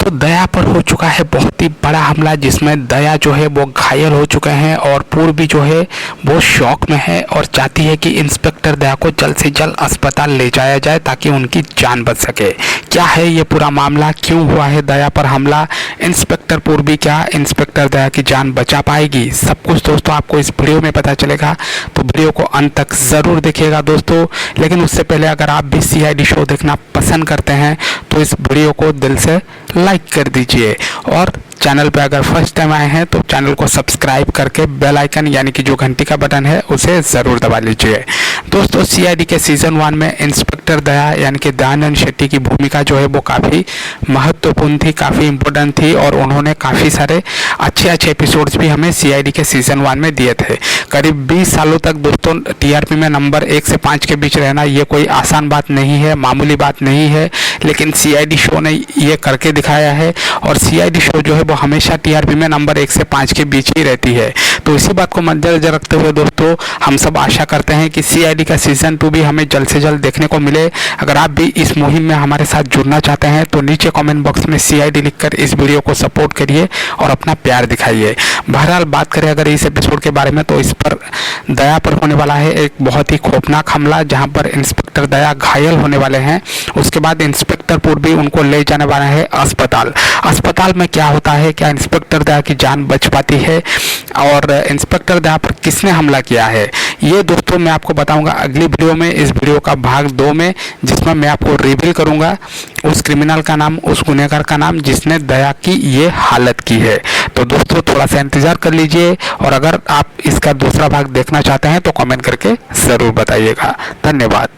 दोस्तों दया पर हो चुका है बहुत ही बड़ा हमला, जिसमें दया जो है वो घायल हो चुके हैं और पूर्वी जो है वो शॉक में है और चाहती है कि इंस्पेक्टर दया को जल्द से जल्द अस्पताल ले जाया जाए ताकि उनकी जान बच सके। क्या है ये पूरा मामला, क्यों हुआ है दया पर हमला, इंस्पेक्टर पूर्वी क्या इंस्पेक्टर दया की जान बचा पाएगी, सब कुछ दोस्तों आपको इस वीडियो में पता चलेगा। तो वीडियो को अंत तक ज़रूर देखिएगा दोस्तों। लेकिन उससे पहले अगर आप भी CID शो देखना पसंद करते हैं तो इस वीडियो को दिल से लाइक कर दीजिए और चैनल पे अगर फर्स्ट टाइम आए हैं तो चैनल को सब्सक्राइब करके बेल आइकन यानी कि जो घंटी का बटन है उसे ज़रूर दबा लीजिए। दोस्तों CID के सीज़न 1 में इंस्पेक्टर दया यानी कि दयानंद शेट्टी की भूमिका जो है वो काफ़ी महत्वपूर्ण थी, काफ़ी इम्पोर्टेंट थी और उन्होंने काफ़ी सारे अच्छे एपिसोड्स भी हमें CID के सीज़न 1 में दिए थे। करीब 20 सालों तक दोस्तों TRP में नंबर 1 से 5 के बीच रहना ये कोई आसान बात नहीं है, मामूली बात नहीं है, लेकिन CID शो ने ये करके दिखाया है और CID शो जो है वो हमेशा TRP में नंबर 1 से 5 के बीच ही रहती है। तो इसी बात को मद्देनजर रखते हुए दोस्तों हम सब आशा करते हैं कि CID का सीज़न 2 भी हमें जल्द से जल्द देखने को मिले। अगर आप भी इस मुहिम में हमारे साथ जुड़ना चाहते हैं तो नीचे कमेंट बॉक्स में CID लिखकर इस वीडियो को सपोर्ट करिए और अपना प्यार दिखाइए। बहरहाल बात करें अगर इस एपिसोड के बारे में तो इस पर दया पर होने वाला है एक बहुत ही खौफनाक हमला, जहां पर इंस्पेक्टर दया घायल होने वाले हैं। उसके बाद इंस्पेक्टर पूर्वी उनको ले जाने वाला है अस्पताल। अस्पताल में क्या होता है, क्या इंस्पेक्टर दया की जान बच पाती है और इंस्पेक्टर दया पर किसने हमला किया है, ये दोस्तों मैं आपको बताऊंगा अगली वीडियो में, इस वीडियो का भाग 2 में, जिसमें मैं आपको रिवील करूंगा उस क्रिमिनल का नाम, उस गुनहगार का नाम जिसने दया की ये हालत की है। तो दोस्तों थोड़ा सा इंतजार कर लीजिए और अगर आप इसका दूसरा भाग देखना चाहते हैं तो कमेंट करके ज़रूर बताइएगा। धन्यवाद।